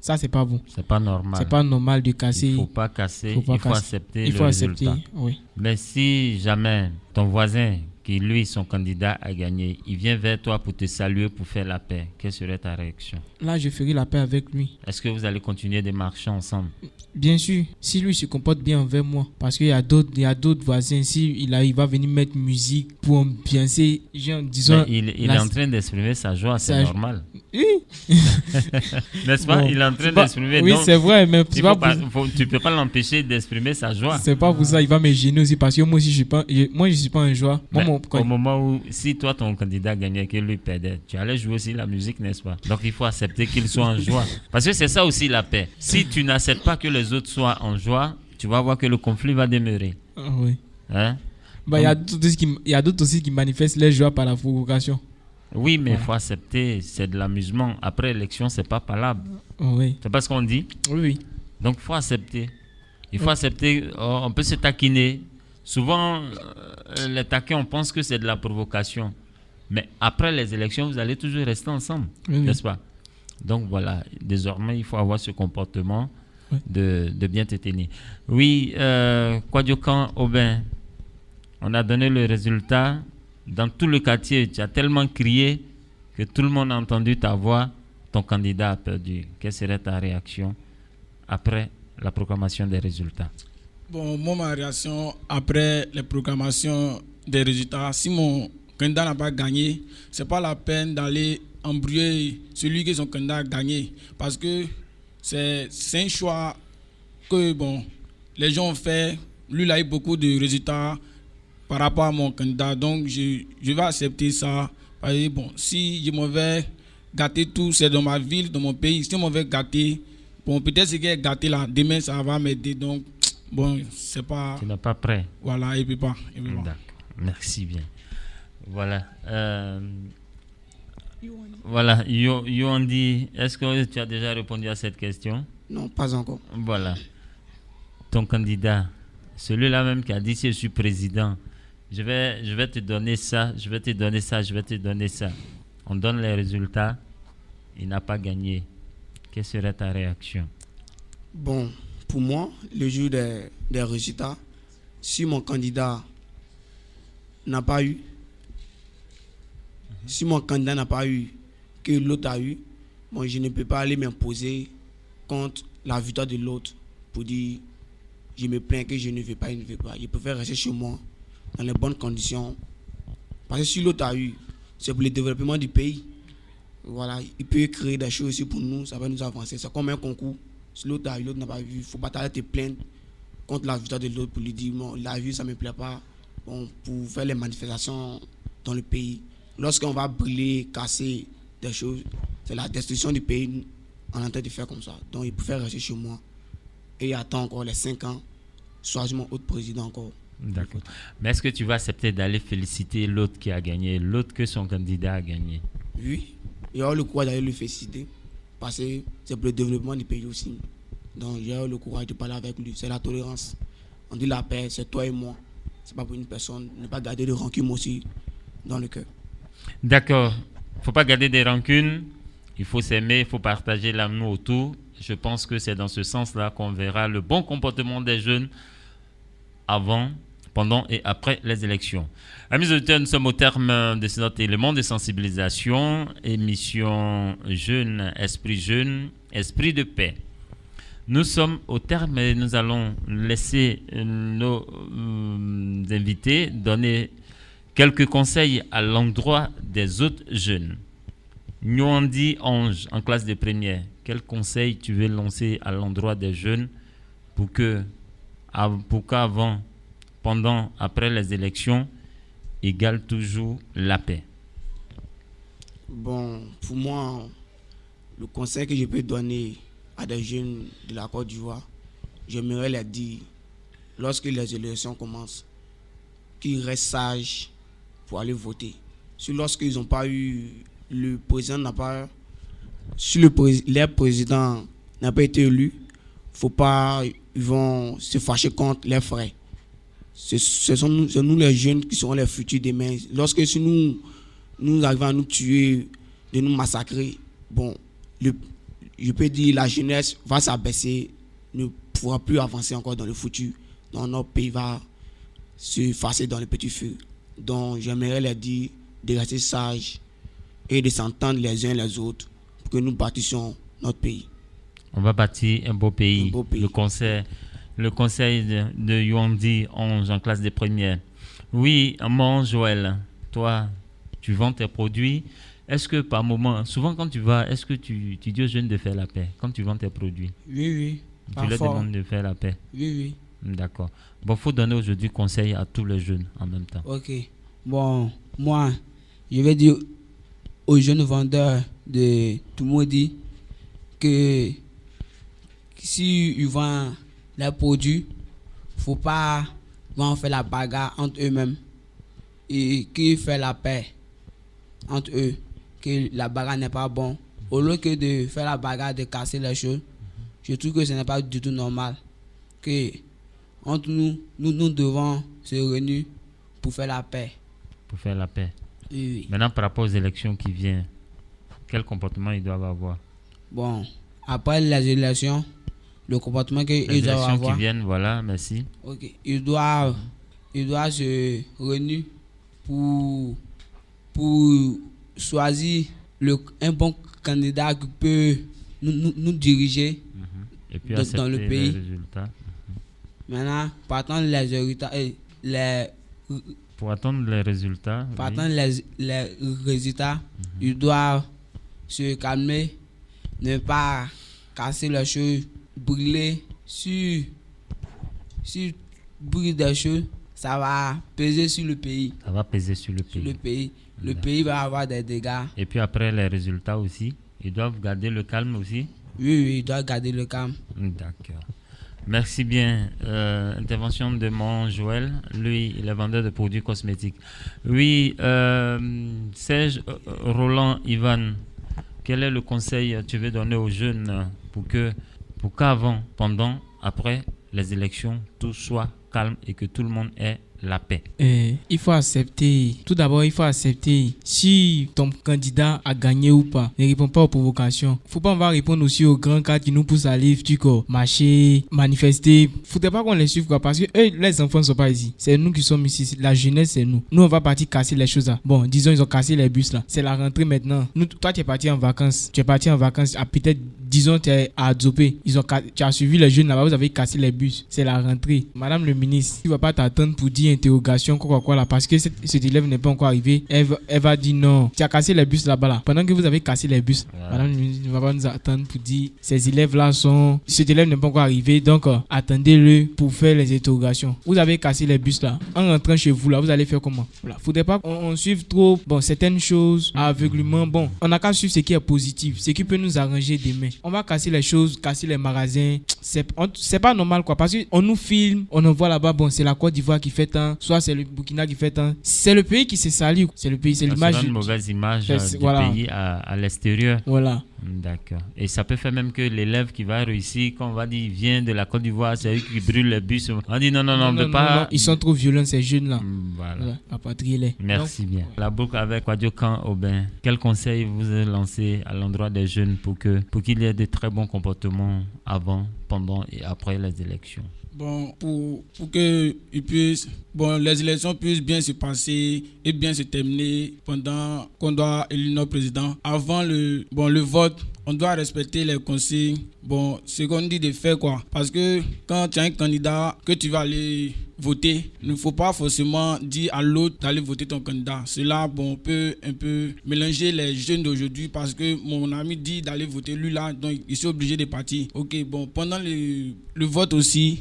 ça c'est pas bon. C'est pas normal. C'est pas normal de casser. Il faut pas casser, il faut accepter le résultat. Oui. Mais si jamais ton voisin, qui lui, son candidat a gagné, il vient vers toi pour te saluer, pour faire la paix, quelle serait ta réaction? Là, je ferai la paix avec lui. Est-ce que vous allez continuer de marcher ensemble? Bien sûr, si lui se comporte bien envers moi, parce qu'il y a d'autres voisins, il va venir mettre musique pour ambiancer, disons... Il est en train d'exprimer sa joie, c'est normal. Oui. N'est-ce pas? Il est en train d'exprimer. Oui, c'est vrai, mais tu ne peux pas l'empêcher d'exprimer sa joie. C'est pas pour ça, il va me gêner aussi, parce que moi aussi, je suis pas un joueur. Au moment où, si toi, ton candidat gagnait, qu'il lui perdait, tu allais jouer aussi la musique, n'est-ce pas? Donc, il faut accepter qu'il soit en joie. Parce que c'est ça aussi la paix. Si tu n'acceptes pas que les autres soient en joie, tu vas voir que le conflit va demeurer. Ah oui. Hein? Il y a d'autres aussi qui manifestent leur joie par la provocation. Oui, mais il faut accepter, c'est de l'amusement. Après l'élection, c'est pas palable. Oui. C'est pas ce qu'on dit? Oui. Donc, il faut accepter. Il faut accepter, on peut se taquiner. Souvent, les taquins, on pense que c'est de la provocation. Mais après les élections, vous allez toujours rester ensemble, n'est-ce pas? Donc voilà, désormais, il faut avoir ce comportement de bien te tenir. Oui, Kwadiokan Aubin, on a donné le résultat. Dans tout le quartier, tu as tellement crié que tout le monde a entendu ta voix. Ton candidat a perdu. Quelle serait ta réaction après la proclamation des résultats? Bon, moi, ma réaction après les proclamations des résultats, si mon candidat n'a pas gagné, ce n'est pas la peine d'aller embrouiller celui que son candidat a gagné. Parce que c'est un choix que les gens ont fait. Lui, il a eu beaucoup de résultats par rapport à mon candidat. Donc, je vais accepter ça. Parce que, si je m'en vais gâter tout, c'est dans ma ville, dans mon pays. Si je m'en vais gâter, peut-être ce qui est gâté là, demain, ça va m'aider. Donc, c'est pas... Tu n'es pas prêt. Voilà, il peut pas. D'accord. Merci bien. Voilà. Voilà. Yoandi, est-ce que tu as déjà répondu à cette question? Non, pas encore. Voilà. Ton candidat, celui-là même qui a dit si je suis président, je vais te donner ça, je vais te donner ça, je vais te donner ça. On donne les résultats, il n'a pas gagné. Quelle serait ta réaction? Bon, pour moi, le jour des résultats, si mon candidat n'a pas eu, si mon candidat n'a pas eu, que l'autre a eu, je ne peux pas aller m'imposer contre la victoire de l'autre pour dire je me plains que je ne veux pas, il ne veut pas. Je préfère rester chez moi dans les bonnes conditions. Parce que si l'autre a eu, c'est pour le développement du pays. Voilà, il peut créer des choses aussi pour nous, ça va nous avancer. C'est comme un concours. Si l'autre a eu, l'autre n'a pas vu, il ne faut pas t'aller te plaindre contre la victoire de l'autre pour lui dire il a vu, ça ne me plaît pas. Pour faire les manifestations dans le pays. Lorsqu'on va brûler, casser des choses, c'est la destruction du pays. On est en train de faire comme ça. Donc il préfère rester chez moi et attendre encore les 5 ans, soit mon autre président encore. D'accord. Mais est-ce que tu vas accepter d'aller féliciter l'autre qui a gagné, l'autre que son candidat a gagné? Oui, il y aura le courage d'aller le féliciter parce que c'est pour le développement du pays aussi. Donc j'ai le courage de parler avec lui. C'est la tolérance. On dit la paix, c'est toi et moi. C'est pas pour une personne. Ne pas garder de rancune aussi dans le cœur. D'accord. Il ne faut pas garder des rancunes. Il faut s'aimer, il faut partager l'amour autour. Je pense que c'est dans ce sens-là qu'on verra le bon comportement des jeunes avant, pendant et après les élections. Amis auditeurs, nous sommes au terme de notre élément de sensibilisation, émission Jeune, Esprit de paix. Nous sommes au terme et nous allons laisser nos invités donner quelques conseils à l'endroit des autres jeunes. Yoandi Ange, en classe de première, quel conseil tu veux lancer à l'endroit des jeunes pour qu'avant, pendant, après les élections, égale toujours la paix? Bon, pour moi, le conseil que je peux donner à des jeunes de la Côte d'Ivoire, j'aimerais leur dire, lorsque les élections commencent, qu'ils restent sages pour aller voter. Si lorsqu'ils n'ont pas eu, le président n'a pas, si leur président n'a pas été élu, faut pas, ils vont se fâcher contre leurs frères. C'est nous les jeunes qui seront les futurs demain. Lorsque si nous arrivons à nous tuer, de nous massacrer, bon, je peux dire la jeunesse va s'abaisser, ne pourra plus avancer encore dans le futur. Donc notre pays va se fasser dans le petit feu. Donc j'aimerais leur dire de rester sages et de s'entendre les uns les autres pour que nous bâtissions notre pays. On va bâtir un beau pays. Le conseil de Yuandi 11 en classe des premières. Oui, mon Joël, toi, tu vends tes produits. Est-ce que par moment, souvent quand tu vas, est-ce que tu dis aux jeunes de faire la paix quand tu vends tes produits? Oui. Tu leur demandes de faire la paix? Oui. D'accord. Bon, il faut donner aujourd'hui conseil à tous les jeunes en même temps. Ok. Bon, moi, je vais dire aux jeunes vendeurs de Toumoudi que si ils vendent leurs produits, faut pas faire la bagarre entre eux-mêmes et qu'ils fassent la paix entre eux, que la bagarre n'est pas bon. Au lieu que de faire la bagarre, de casser les choses, je trouve que ce n'est pas du tout normal. Que entre nous devons se réunir pour faire la paix. Pour faire la paix. Oui. Maintenant, par rapport aux élections qui viennent, quel comportement ils doivent avoir? Bon, après les élections, le comportement qu'ils doivent avoir. Les élections qui viennent, voilà, merci. Ok, ils doivent se réunir pour choisir un bon candidat qui peut nous diriger et puis dans le pays. Les résultats. Maintenant, pour attendre les résultats, ils doivent se calmer, ne pas casser les choses, brûler. Si brûler des choses, ça va peser sur le pays. Ça va peser sur le pays. Le pays va avoir des dégâts. Et puis après les résultats aussi, ils doivent garder le calme aussi? Oui, ils doivent garder le calme. D'accord. Merci bien. Intervention de mon Joël. Lui, il est vendeur de produits cosmétiques. Oui, Serge, Roland, Ivan, quel est le conseil que tu veux donner aux jeunes pour qu'avant, pendant, après les élections, tout soit calme et que tout le monde ait la paix? Il faut accepter. Tout d'abord, il faut accepter si ton candidat a gagné ou pas. Ne réponds pas aux provocations. Faut pas répondre aussi aux grands cas qui nous poussent à aller marcher, manifester. Faudrait pas qu'on les suive quoi, parce que les enfants ne sont pas ici. C'est nous qui sommes ici. La jeunesse, c'est nous. Nous, on va partir casser les choses là. Bon, disons, ils ont cassé les bus là. C'est la rentrée maintenant. Toi, tu es parti en vacances. Peut-être, disons, tu es à Dzopé. Tu as suivi les jeunes là-bas. Vous avez cassé les bus. C'est la rentrée. Madame le ministre, tu vas pas t'attendre pour dire interrogation quoi là, parce que cet élève n'est pas encore arrivé. Elle va dire non, tu as cassé les bus là-bas là. Pendant que vous avez cassé les bus, madame ne va pas nous attendre pour dire ces élèves là cet élève n'est pas encore arrivé, donc attendez-le pour faire les interrogations. Vous avez cassé les bus là, en rentrant chez vous là, vous allez faire comment? Voilà. Faudrait pas qu'on suive trop certaines choses aveuglement. Bon, on n'a qu'à suivre ce qui est positif, ce qui peut nous arranger demain. On va casser les choses, casser les magasins, c'est pas normal quoi, parce qu'on nous filme, on en voit là-bas, c'est la Côte d'Ivoire qui fait tant, soit c'est le Burkina qui fait tant. C'est le pays qui s'est sali, c'est le pays, c'est l'image. C'est une mauvaise image du pays à l'extérieur. Voilà. D'accord. Et ça peut faire même que l'élève qui va réussir, quand on va dire vient de la Côte d'Ivoire, c'est eux qui brûlent les bus. On dit non, on ne peut pas. Non, ils sont trop violents ces jeunes là. Voilà. Rapatriez-les. Merci bien. La boucle avec Wadiokan Aubin. Quel conseil vous avez lancé à l'endroit des jeunes pour qu'il y ait de très bons comportements avant, pendant et après les élections? Bon, pour que les élections puissent bien se passer et bien se terminer pendant qu'on doit élire notre président. Avant le vote, on doit respecter les consignes. Ce qu'on dit de faire quoi. Parce que quand tu as un candidat que tu vas aller voter, il ne faut pas forcément dire à l'autre d'aller voter ton candidat. Cela, peut un peu mélanger les jeunes d'aujourd'hui parce que mon ami dit d'aller voter lui là, donc il est obligé de partir. Pendant le vote aussi,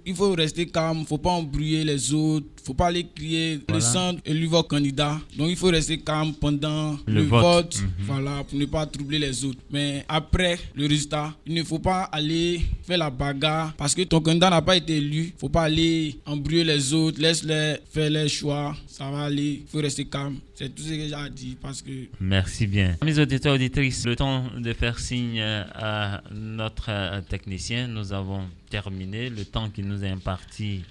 il faut rester calme, il ne faut pas embrouiller les autres, il ne faut pas aller crier le centre élire votre candidat. Donc il faut rester calme pendant le vote, voilà, pour ne pas troubler les autres. Mais après le résultat, il ne faut pas aller faire la bagarre parce que ton candidat n'a pas été élu. Il ne faut pas aller embrouiller les autres, laisse-les faire les choix, ça va aller, il faut rester calme. C'est tout ce que j'ai à dire parce que... Merci bien. Mes auditeurs, auditrices, le temps de faire signe à notre technicien, nous avons terminé, le temps qui nous est imparti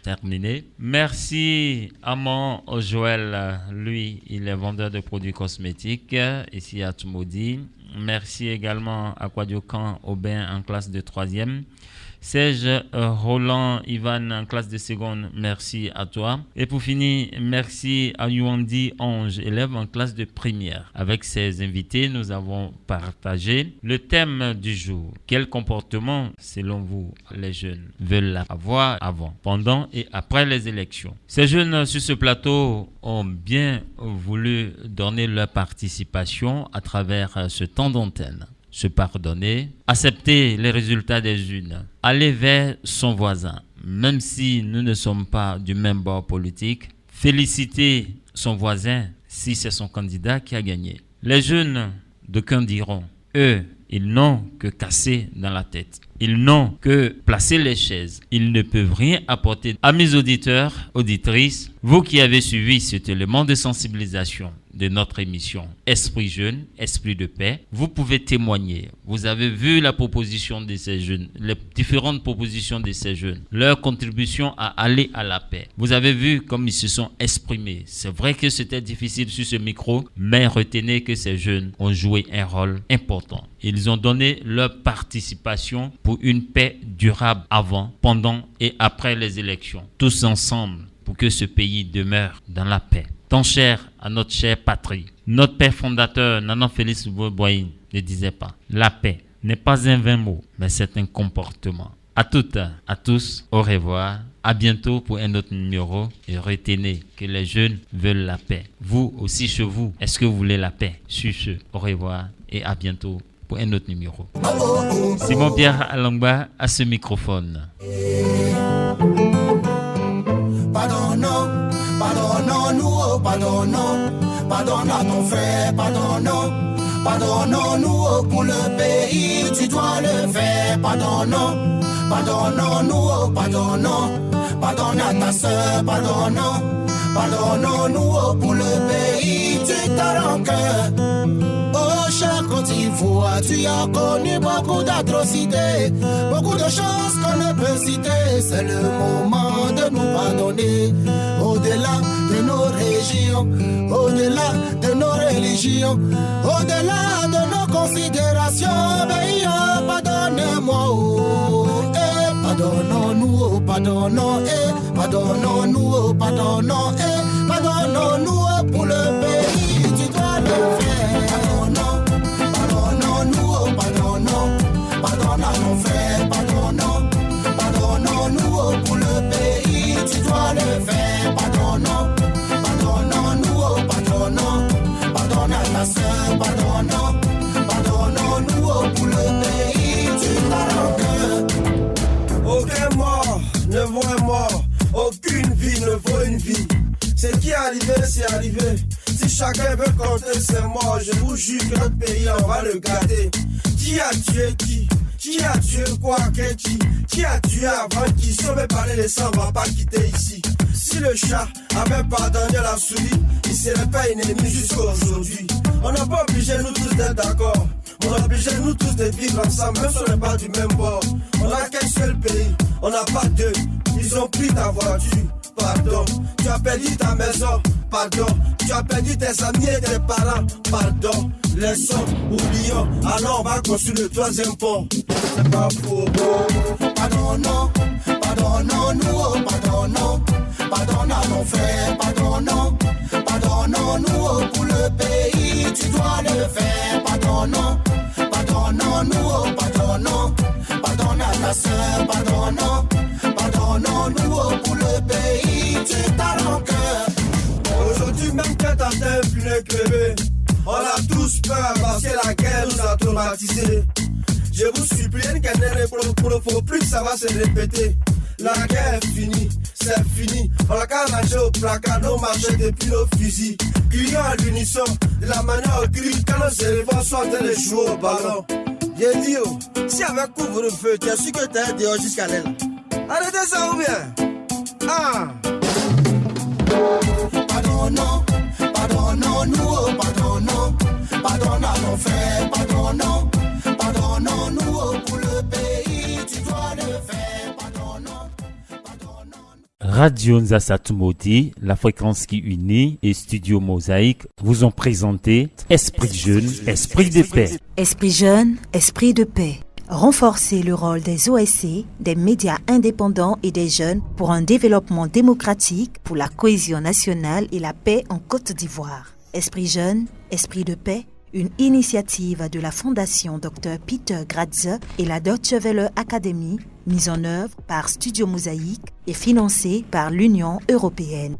terminé. Merci à mon Joël, lui, il est vendeur de produits cosmétiques ici à Tumodi. Merci également à Kwadiokan Aubin en classe de 3e. Serge Roland Ivan en classe de seconde, merci à toi. Et pour finir, merci à Yuandi Ange, élève en classe de première. Avec ses invités, nous avons partagé le thème du jour. Quel comportement, selon vous, les jeunes veulent avoir avant, pendant et après les élections? Ces jeunes sur ce plateau ont bien voulu donner leur participation à travers ce temps d'antenne. Se pardonner, accepter les résultats des urnes, aller vers son voisin, même si nous ne sommes pas du même bord politique, féliciter son voisin si c'est son candidat qui a gagné. Les jeunes, d'aucuns diront, eux, ils n'ont que casser dans la tête. Ils n'ont que placer les chaises. Ils ne peuvent rien apporter. À mes auditeurs, auditrices, vous qui avez suivi cet élément de sensibilisation de notre émission Esprit Jeune, Esprit de Paix, vous pouvez témoigner. Vous avez vu la proposition de ces jeunes, les différentes propositions de ces jeunes, leur contribution à aller à la paix. Vous avez vu comme ils se sont exprimés. C'est vrai que c'était difficile sur ce micro, mais retenez que ces jeunes ont joué un rôle important. Ils ont donné leur participation pour une paix durable avant, pendant et après les élections. Tous ensemble pour que ce pays demeure dans la paix. Tant cher à notre chère patrie. Notre père fondateur, Nana Félix Boboïne, ne disait pas. La paix n'est pas un vain mot, mais c'est un comportement. À toutes, à tous, au revoir. À bientôt pour un autre numéro. Et retenez que les jeunes veulent la paix. Vous aussi chez vous, est-ce que vous voulez la paix? Sur ce, au revoir et à bientôt pour un autre numéro. Simon Pierre Alangba à ce microphone. Pardonnons-nous, pardonne à ton frère, pardonnons-nous pour le pays, tu dois le faire, pardonnons-nous, pardonne à ta soeur, pardonnons-nous pour le pays, tu t'as rancœur. Oh cher Côte d'Ivoire, tu as connu beaucoup d'atrocités, beaucoup de choses qu'on ne peut citer. C'est le moment de nous pardonner. Au-delà de nos régions, au-delà de nos religions, au-delà de nos considérations, mais pardonnez-moi, pardonnons-nous, pardonnons-nous, pardonnons-nous pour le pays, tu dois le faire. Pardonnons-nous, pardonne à nos frères, pardonnons-nous pour le pays, tu dois le faire. Pardonnons-nous, pardonne à ta soeur, pardonnons-nous pour le pays, tu dois le faire. Aucun mort ne vaut un mort, aucune vie ne vaut une vie. Ce qui est arrivé, c'est arrivé. Si chacun veut compter ses morts, je vous jure que notre pays, on va le garder. Qui a tué qui? Qui a tué quoi? Qui a tué avant qui? Si on veut parler de ça, on va pas quitter ici. Si le chat avait pardonné la souris, il serait pas ennemi jusqu'à aujourd'hui. On n'a pas obligé nous tous d'être d'accord. On a obligé nous tous de vivre ensemble, même si on n'est pas du même bord. On a qu'un seul pays, on n'a pas deux. Ils ont pris ta voiture, pardon. Tu as perdu ta maison, pardon. Tu as perdu tes amis et tes parents, pardon. Laissons, oublions, alors on va construire le troisième pont. C'est pas faux. Pardonnons-nous, pardonne à nos frères, pardonnons-nous pour le pays, tu dois le faire, pardonnons-nous, pardonne à ta soeur, pardonnons-nous pour le pays, tu t'as rancœur. Aujourd'hui même quand t'as un pneu crevé, on a tous peur parce que la guerre nous a traumatisés. Je vous supplie, faut plus que ça va se répéter. La guerre est finie, c'est fini. On a qu'à ranger au placard nos marchés depuis nos fusils. Crions à l'unisson, de la manière au cri, quand nos éléphants sont en train de jouer au ballon. J'ai dit, si avec couvre-feu, tu es sûr que t'es dehors jusqu'à l'aile. Arrêtez ça ou bien? Pardonnons, pardonnons-nous, oh, pardonnons, pardonne à nos frères, pardonnons, pardonnons-nous, oh, pour le pays, tu dois le faire, pardonnons, pardonnons. Radio Nzassa Tumodi, la fréquence qui unit et Studio Mosaïque vous ont présenté Esprit jeune, esprit de paix. Esprit jeune, esprit de paix. Renforcer le rôle des OSC, des médias indépendants et des jeunes pour un développement démocratique, pour la cohésion nationale et la paix en Côte d'Ivoire. Esprit jeune, esprit de paix, une initiative de la Fondation Dr Peter Gratze et la Deutsche Welle Academy, mise en œuvre par Studio Mosaïque et financée par l'Union européenne.